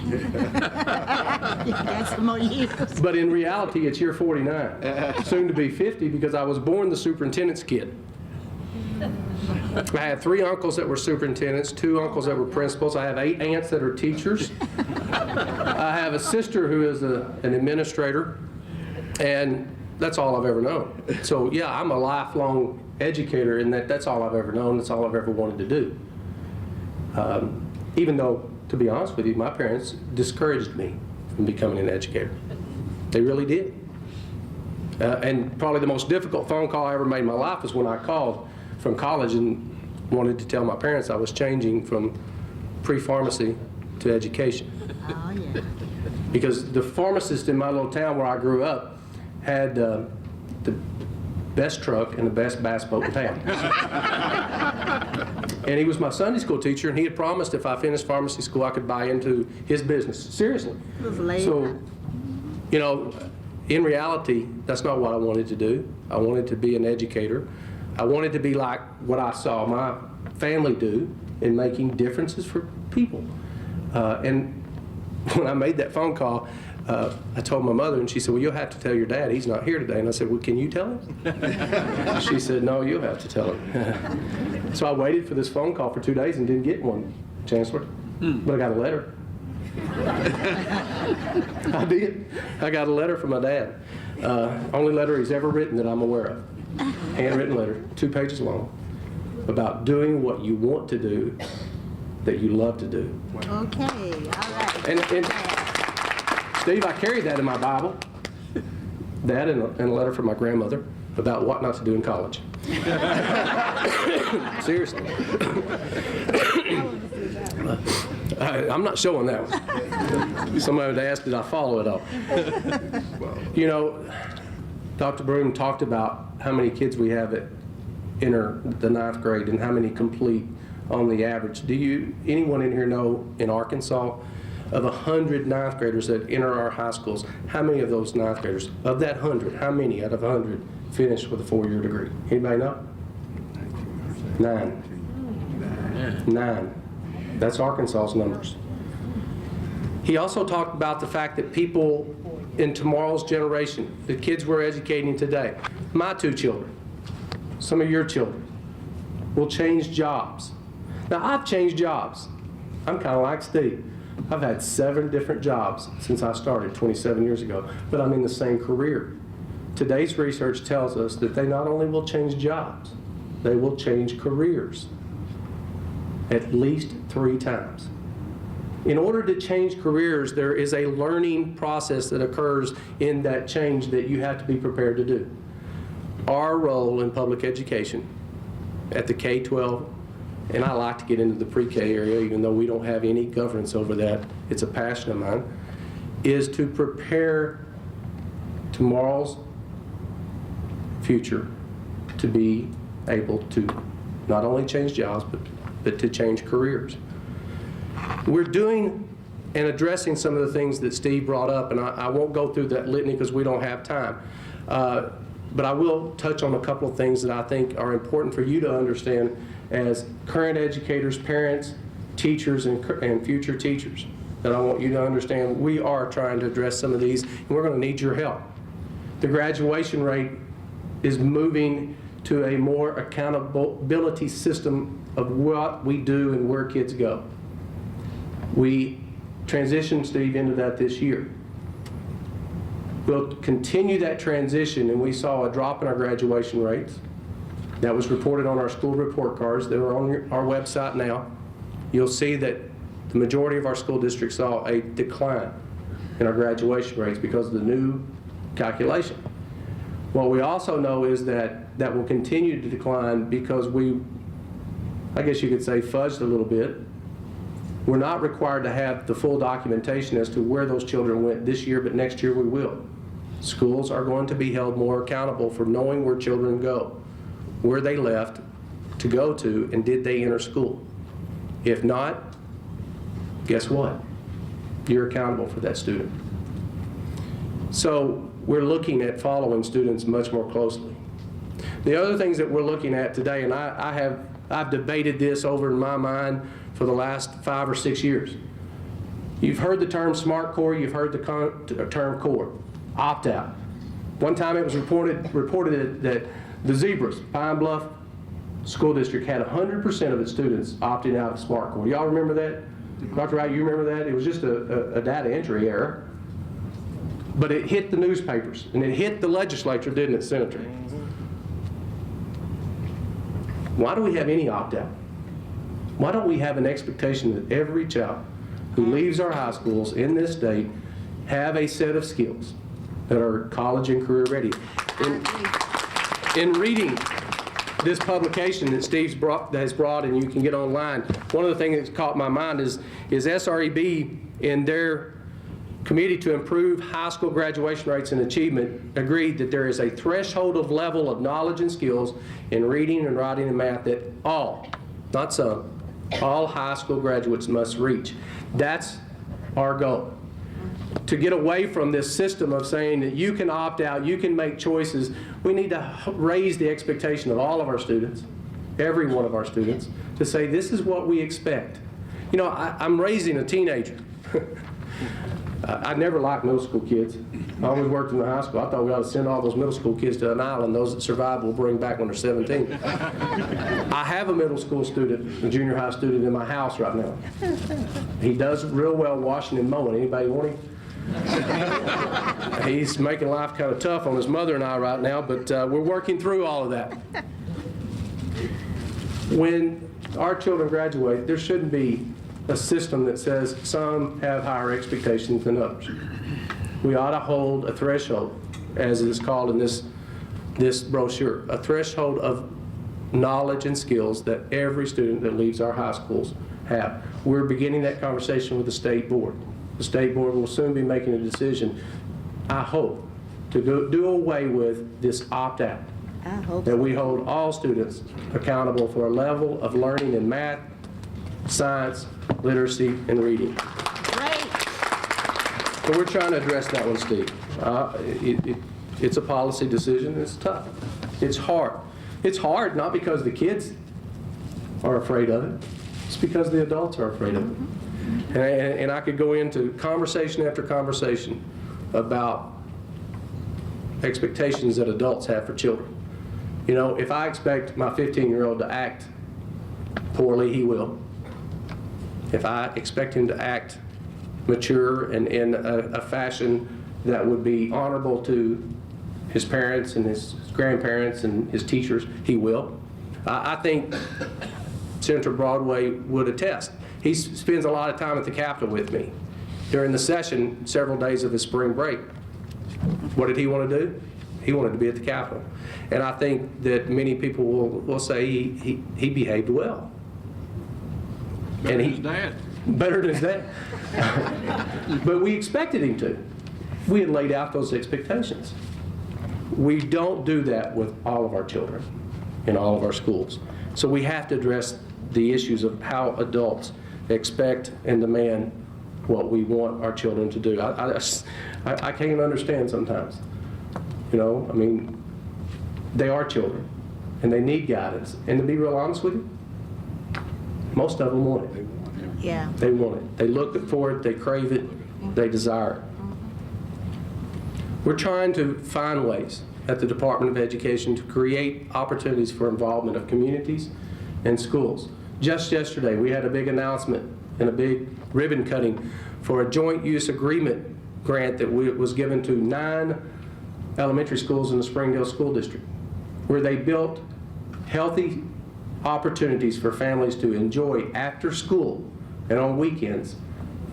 That's some more years. But in reality, it's year 49. Soon to be 50, because I was born the superintendent's kid. I had 3 uncles that were superintendents, 2 uncles that were principals. I have 8 aunts that are teachers. I have a sister who is an administrator, and that's all I've ever known. So yeah, I'm a lifelong educator, and that's all I've ever known. That's all I've ever wanted to do. Even though, to be honest with you, my parents discouraged me from becoming an educator. They really did. And probably the most difficult phone call I ever made in my life was when I called from college and wanted to tell my parents I was changing from pre-pharmacy to education. Oh, yeah. Because the pharmacist in my little town where I grew up had the best truck and the best bass boat in town. And he was my Sunday school teacher, and he had promised if I finished pharmacy school, I could buy into his business. Seriously. It was late. So, in reality, that's not what I wanted to do. I wanted to be an educator. I wanted to be like what I saw my family do in making differences for people. And when I made that phone call, I told my mother, and she said, well, you'll have to tell your dad. He's not here today. And I said, well, can you tell him? She said, no, you'll have to tell him. So I waited for this phone call for 2 days and didn't get one, Chancellor. But I got a letter. I did. I got a letter from my dad. Only letter he's ever written that I'm aware of. Handwritten letter, 2 pages long, about doing what you want to do that you love to do. Okay, all right. And Steve, I carried that in my Bible. That and a letter from my grandmother about what not to do in college. Seriously. I'm not showing that one. Somebody would ask, did I follow it up? Dr. Broom talked about how many kids we have that enter the 9th grade and how many complete on the average. Do anyone in here know in Arkansas, of 100 9th graders that enter our high schools, how many of those 9th graders, of that 100, how many out of 100 finish with a 4-year degree? Anybody know? 9. 9. That's Arkansas's numbers. He also talked about the fact that people in tomorrow's generation, the kids we're educating today, my 2 children, some of your children, will change jobs. Now, I've changed jobs. I'm kind of like Steve. I've had 7 different jobs since I started 27 years ago, but I'm in the same career. Today's research tells us that they not only will change jobs, they will change careers at least 3 times. In order to change careers, there is a learning process that occurs in that change that you have to be prepared to do. Our role in public education at the K-12, and I like to get into the pre-K area even though we don't have any governance over that, it's a passion of mine, is to prepare tomorrow's future to be able to not only change jobs, but to change careers. We're doing and addressing some of the things that Steve brought up, and I won't go through that litany because we don't have time. But I will touch on a couple of things that I think are important for you to understand as current educators, parents, teachers, and future teachers. That I want you to understand we are trying to address some of these, and we're going to need your help. The graduation rate is moving to a more accountability system of what we do and where kids go. We transitioned, Steve, into that this year. We'll continue that transition, and we saw a drop in our graduation rates. That was reported on our school report cards. They are on our website now. You'll see that the majority of our school districts saw a decline in our graduation rates because of the new calculation. What we also know is that that will continue to decline because we, I guess you could say, fudged a little bit. We're not required to have the full documentation as to where those children went this year, but next year we will. Schools are going to be held more accountable for knowing where children go, where they left to go to, and did they enter school. If not, guess what? You're accountable for that student. So we're looking at following students much more closely. The other things that we're looking at today, and I've debated this over in my mind for the last 5 or 6 years. You've heard the term SMART core, you've heard the term core, opt-out. One time it was reported that the Zebras, Pine Bluff School District, had 100% of its students opting out of SMART core. Y'all remember that? Dr. Wright, you remember that? It was just a data entry error. But it hit the newspapers, and it hit the legislature, didn't it, Senator? Why do we have any opt-out? Why don't we have an expectation that every child who leaves our high schools in this state have a set of skills that are college and career ready? In reading this publication that Steve's has brought, and you can get online, one of the things that's caught my mind is SREB in their Committee to Improve High School Graduation Rates and Achievement agreed that there is a threshold of level of knowledge and skills in reading and writing and math that all, not some, all high school graduates must reach. That's our goal. To get away from this system of saying that you can opt out, you can make choices, we need to raise the expectation of all of our students, every one of our students, to say this is what we expect. You know, I'm raising a teenager. I never liked middle school kids. I always worked in the high school. I thought we ought to send all those middle school kids to an island. Those that survive we'll bring back when they're 17. I have a middle school student, a junior high student in my house right now. He does real well washing and mowing. Anybody want him? He's making life kind of tough on his mother and I right now, but we're working through all of that. When our children graduate, there shouldn't be a system that says some have higher expectations than others. We ought to hold a threshold, as it is called in this brochure, a threshold of knowledge and skills that every student that leaves our high schools have. We're beginning that conversation with the state board. The state board will soon be making a decision, I hope, to do away with this opt-out. I hope That so. we hold all students accountable for a level of learning in math, science, literacy, and reading. Great. So we're trying to address that one, Steve. It's a policy decision. It's tough. It's hard. It's hard not because the kids are afraid of it. It's because the adults are afraid of it. And I could go into conversation after conversation about expectations that adults have for children. You know, if I expect my 15-year-old to act poorly, he will. If I expect him to act mature and in a fashion that would be honorable to his parents and his grandparents and his teachers, he will. I think Senator Broadway would attest. He spends a lot of time at the Capitol with me during the session several days of his spring break. What did he want to do? He wanted to be at the Capitol. And I think that many people will say he behaved well. Better And than his dad. Better than his dad. But we expected him to. We had laid out those expectations. We don't do that with all of our children in all of our schools. So we have to address the issues of how adults expect and demand what we want our children to do. I can't understand sometimes. You know, I mean, they are children, and they need guidance. And to be real honest with you, most of them want it. Yeah. They want it. They look for it, they crave it, they desire it. We're trying to find ways at the Department of Education to create opportunities for involvement of communities and schools. Just yesterday, we had a big announcement and a big ribbon cutting for a joint use agreement grant that was given to 9 elementary schools in the Springdale School District, where they built healthy opportunities for families to enjoy after school and on weekends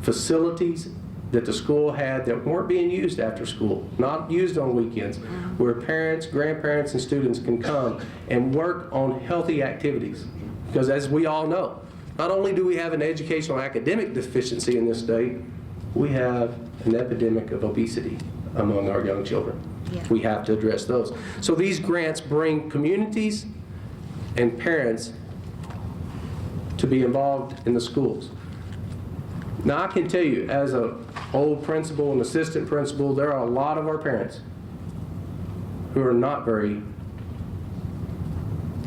facilities that the school had that weren't being used after school, not used on weekends, where parents, grandparents, and students can come and work on healthy activities. Because as we all know, not only do we have an educational academic deficiency in this state, we have an epidemic of obesity among our young children. Yeah. We have to address those. So these grants bring communities and parents to be involved in the schools. Now, I can tell you, as an old principal and assistant principal, there are a lot of our parents who are not very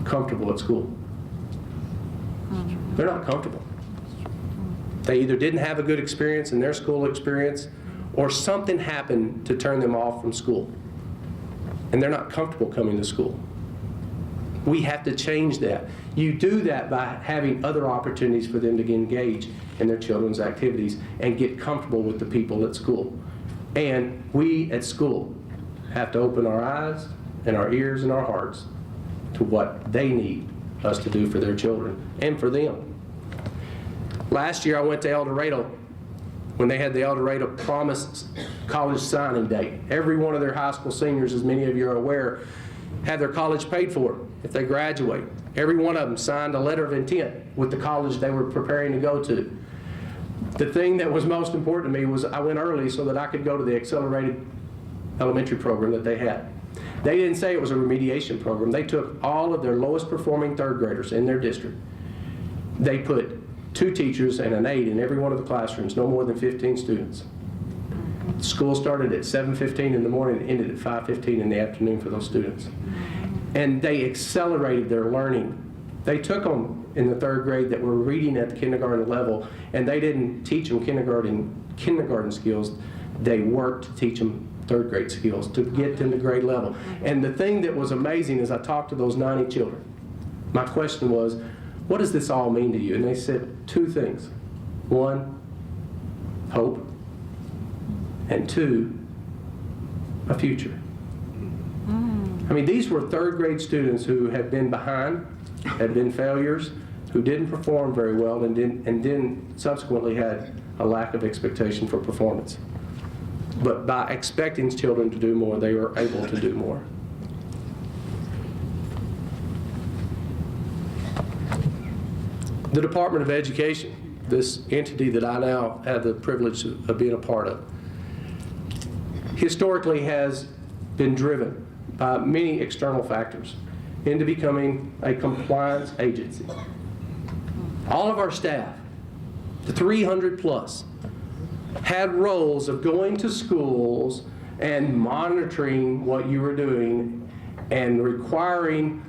comfortable at school. They're not comfortable. They either didn't have a good experience in their school experience, or something happened to turn them off from school. And they're not comfortable coming to school. We have to change that. You do that by having other opportunities for them to engage in their children's activities and get comfortable with the people at school. And we at school have to open our eyes and our ears and our hearts to what they need us to do for their children and for them. Last year I went to El Dorado when they had the El Dorado Promise College signing day. Every one of their high school seniors, as many of you are aware, had their college paid for if they graduate. Every one of them signed a letter of intent with the college they were preparing to go to. The thing that was most important to me was I went early so that I could go to the accelerated elementary program that they had. They didn't say it was a remediation program. They took all of their lowest performing third graders in their district. They put 2 teachers and an aide in every one of the classrooms, no more than 15 students. School started at 7:15 in the morning and ended at 5:15 in the afternoon for those students. And they accelerated their learning. They took them in the 3rd grade that were reading at the kindergarten level, and they didn't teach them kindergarten skills. They worked to teach them 3rd grade skills to get them to grade level. And the thing that was amazing is I talked to those 90 children. My question was, what does this all mean to you? And they said 2 things. 1, hope, and 2, a future. I mean, these were 3rd grade students who had been behind, had been failures, who didn't perform very well, and then subsequently had a lack of expectation for performance. But by expecting children to do more, they were able to do more. The Department of Education, this entity that I now have the privilege of being a part of, historically has been driven by many external factors into becoming a compliance agency. All of our staff, the 300 plus, had roles of going to schools and monitoring what you were doing and requiring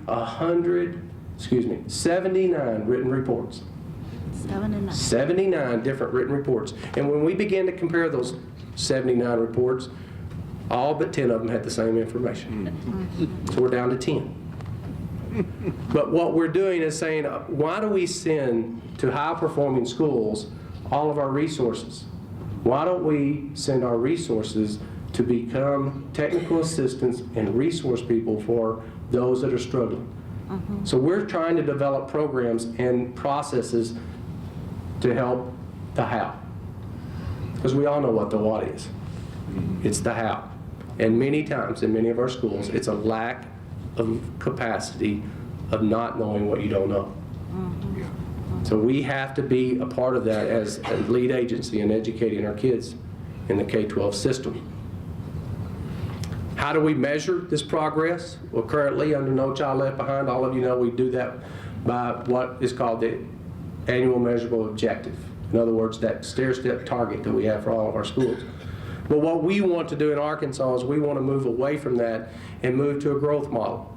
79 written reports. 79 different written reports. And when we began to compare those 79 reports, all but 10 of them had the same information. So we're down to 10. But what we're doing is saying, why do we send to high-performing schools all of our resources Why don't we send our resources to become technical assistants and resource people for those that are struggling? So we're trying to develop programs and processes to help the how. Because we all know what the what is. It's the how. And many times in many of our schools, it's a lack of capacity of not knowing what you don't know. So we have to be a part of that as a lead agency in educating our kids in the K-12 system. How do we measure this progress? Well, currently, under No Child Left Behind, all of you know we do that by what is called the annual measurable objective. In other words, that stair-step target that we have for all of our schools. But what we want to do in Arkansas is we want to move away from that and move to a growth model.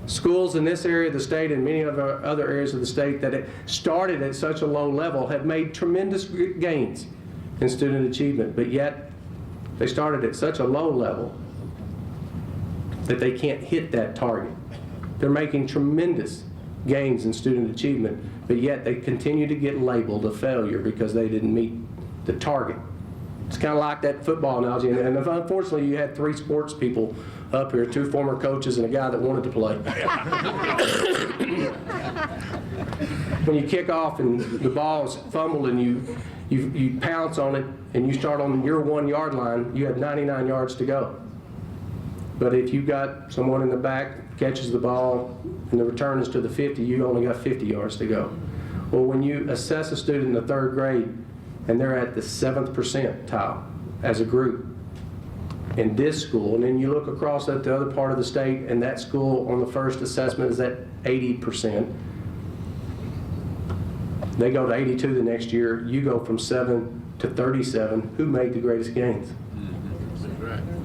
Schools in this area of the state and many of our other areas of the state that started at such a low level have made tremendous gains in student achievement, but yet they started at such a low level that they can't hit that target. They're making tremendous gains in student achievement, but yet they continue to get labeled a failure because they didn't meet the target. It's kind of like that football analogy, and unfortunately you had 3 sports people up here, 2 former coaches and a guy that wanted to play. When you kick off and the ball's fumbled and you pounce on it and you start on your 1-yard line, you have 99 yards to go. But if you've got someone in the back catches the ball and the return is to the 50, you only got 50 yards to go. Well, when you assess a student in the 3rd grade and they're at the 7th percentile as a group in this school, and then you look across at the other part of the state and that school on the first assessment is at 80%, they go to 82 the next year, you go from 7 to 37, who made the greatest gains?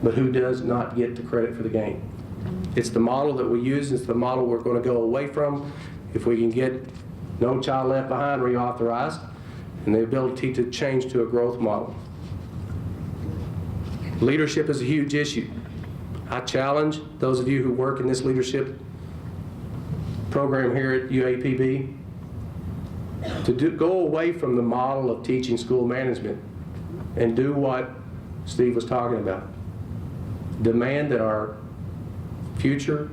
But who does not get the credit for the gain? It's the model that we use, it's the model we're going to go away from. If we can get No Child Left Behind reauthorized and the ability to change to a growth model. Leadership is a huge issue. I challenge those of you who work in this leadership program here at UAPB to go away from the model of teaching school management and do what Steve was talking about. Demand that our future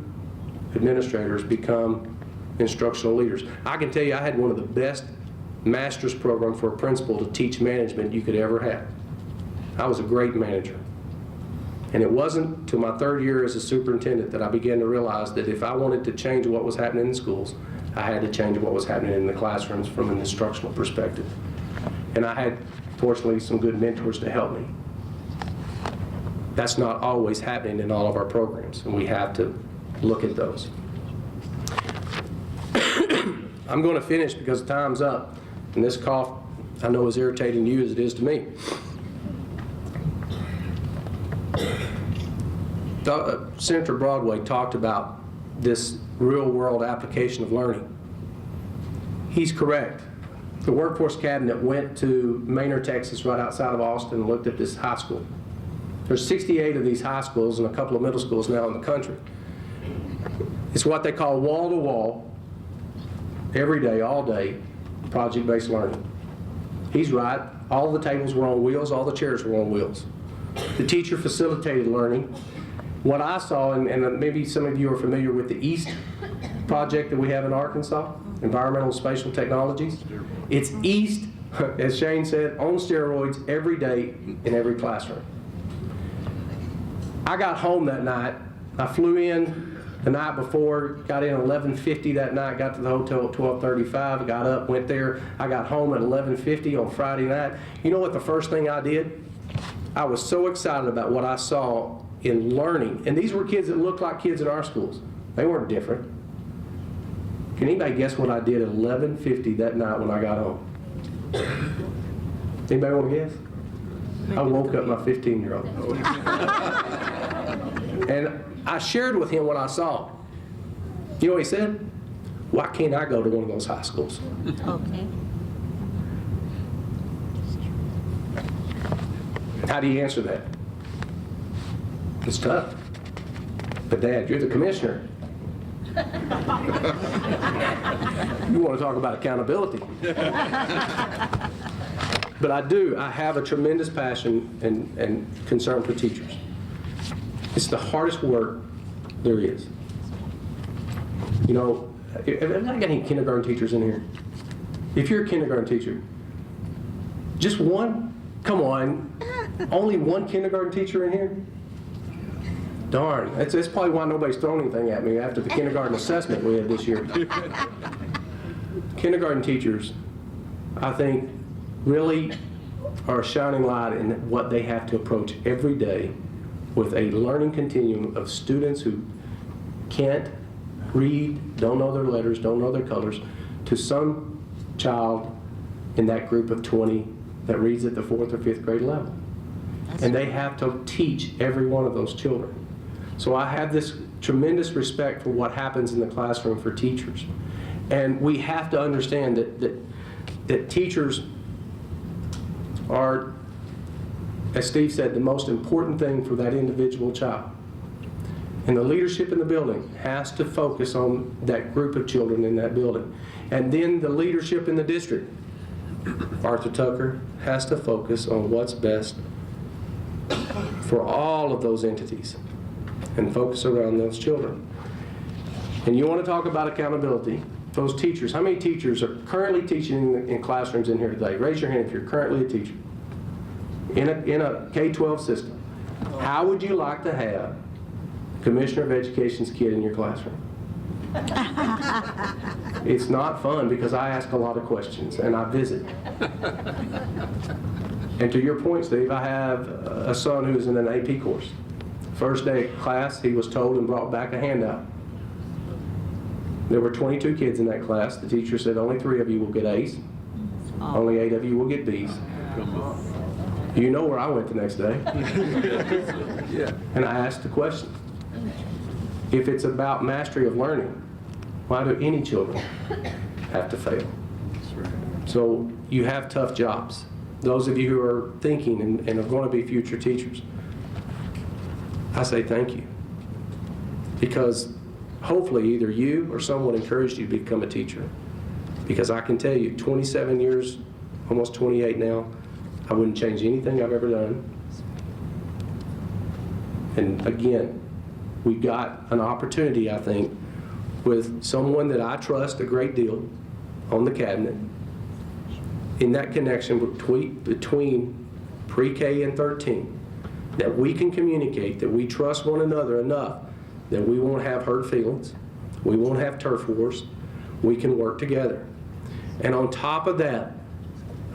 administrators become instructional leaders. I can tell you I had one of the best master's programs for a principal to teach management you could ever have. I was a great manager. And it wasn't until my 3rd year as a superintendent that I began to realize that if I wanted to change what was happening in schools, I had to change what was happening in the classrooms from an instructional perspective. And I had, fortunately, some good mentors to help me. That's not always happening in all of our programs, and we have to look at those. I'm going to finish because time's up, and this cough I know is irritating to you as it is to me. Senator Broadway talked about this real-world application of learning. He's correct. The Workforce Cabinet went to Manor, Texas, right outside of Austin, and looked at this high school. There's 68 of these high schools and a couple of middle schools now in the country. It's what they call wall-to-wall, every day, all day, project-based learning. He's right. All the tables were on wheels, all the chairs were on wheels. The teacher facilitated learning. What I saw, and maybe some of you are familiar with the EAST project that we have in Arkansas, Environmental and Spatial Technologies. It's EAST, as Shane said, on steroids every day in every classroom. I got home that night. I flew in the night before, got in at 11:50 that night, got to the hotel at 12:35, got up, went there. I got home at 11:50 on Friday night. You know what the first thing I did? I was so excited about what I saw in learning. And these were kids that looked like kids in our schools. They weren't different. Can anybody guess what I did at 11:50 that night when I got home? Anybody want to guess? I woke up my 15-year-old. And I shared with him what I saw. You know what he said? Why can't I go to one of those high schools? Okay. How do you answer that? It's tough. But Dad, you're the commissioner. You want to talk about accountability. But I have a tremendous passion and concern for teachers. It's the hardest work there is. You know, have I got any kindergarten teachers in here? If you're a kindergarten teacher, just one? Come on. Only one kindergarten teacher in here? Darn. That's probably why nobody's thrown anything at me after the kindergarten assessment we had this year. Kindergarten teachers, I think, really are a shining light in what they have to approach every day with a learning continuum of students who can't read, don't know their letters, don't know their colors, to some child in that group of 20 that reads at the 4th or 5th grade level. And they have to teach every one of those children. So I have this tremendous respect for what happens in the classroom for teachers. And we have to understand that teachers are, as Steve said, the most important thing for that individual child. And the leadership in the building has to focus on that group of children in that building. And then the leadership in the district, Arthur Tucker, has to focus on what's best for all of those entities and focus around those children. And you want to talk about accountability. Those teachers, how many teachers are currently teaching in classrooms in here today? Raise your hand if you're currently a teacher. In a K-12 system, how would you like to have Commissioner of Education's kid in your classroom? It's not fun because I ask a lot of questions and I visit. And to your point, Steve, I have a son who's in an AP course. First day of class, he was told and brought back a handout. There were 22 kids in that class. The teacher said only 3 of you will get A's. Only 8 of you will get B's. You know where I went the next day. And I asked the question. If it's about mastery of learning, why do any children have to fail? So you have tough jobs. Those of you who are thinking and are going to be future teachers, I say thank you. Because hopefully either you or someone encouraged you to become a teacher. Because I can tell you, 27 years, almost 28 now, I wouldn't change anything I've ever done. And again, we've got an opportunity, I think, with someone that I trust a great deal on the cabinet, in that connection between pre-K and 13, that we can communicate, that we trust one another enough that we won't have hurt feelings, we won't have turf wars, we can work together. And on top of that,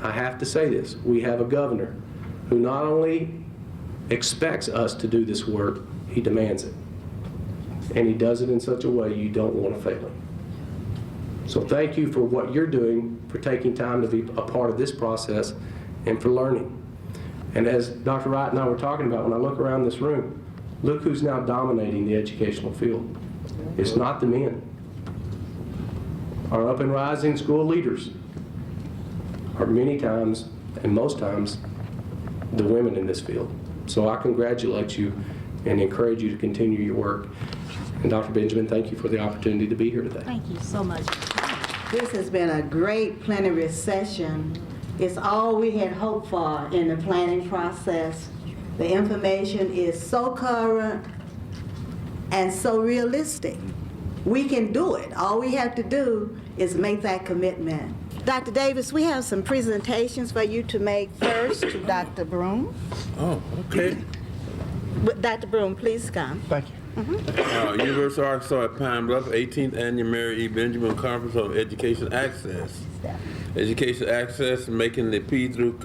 I have to say this, we have a governor who not only expects us to do this work, he demands it. And he does it in such a way you don't want to fail him. So thank you for what you're doing, for taking time to be a part of this process, and for learning. And as Dr. Wright and I were talking about, when I look around this room, look who's now dominating the educational field. It's not the men. Our up and rising school leaders are many times, and most times, the women in this field. So I congratulate you and encourage you to continue your work. And Dr. Benjamin, thank you for the opportunity to be here today. Thank you so much. This has been a great plenary session. It's all we had hoped for in the planning process. The information is so current and so realistic. We can do it. All we have to do is make that commitment. Dr. Davis, we have some presentations for you to make first to Dr. Broom. Oh, okay. Dr. Broom, please come. Thank you. University of Arkansas at Pine Bluff, 18th Annual Mary E. Benjamin Conference on Education Access. Education Access, making the P through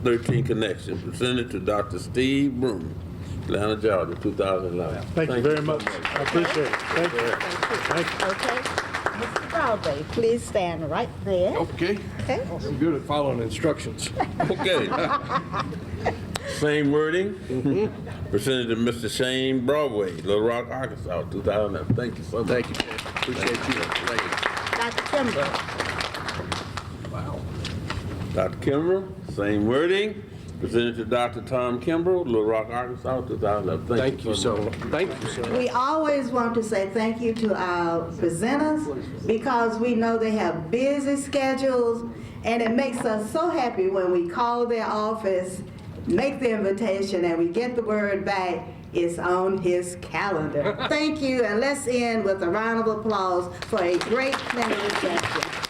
13 connection, presented to Dr. Steve Broom, Atlanta, Georgia, 2011. Thank you very much. I appreciate it. Thank you. Thank you. Okay. Mr. Broadway, please stand right there. Okay. Okay. I'm good at following instructions. Okay. Same wording. Presented to Mr. Shane Broadway, Little Rock, Arkansas, 2011. Thank you so much. Thank you. Appreciate you. Dr. Kimber. Dr. Kimber, same wording. Presented to Dr. Tom Kimbrell, Little Rock, Arkansas, 2011. Thank you so much. Thank you, sir. We always want to say thank you to our presenters because we know they have busy schedules, and it makes us so happy when we call their office, make the invitation, and we get the word back, it's on his calendar. Thank you, and let's end with a round of applause for a great plenary session.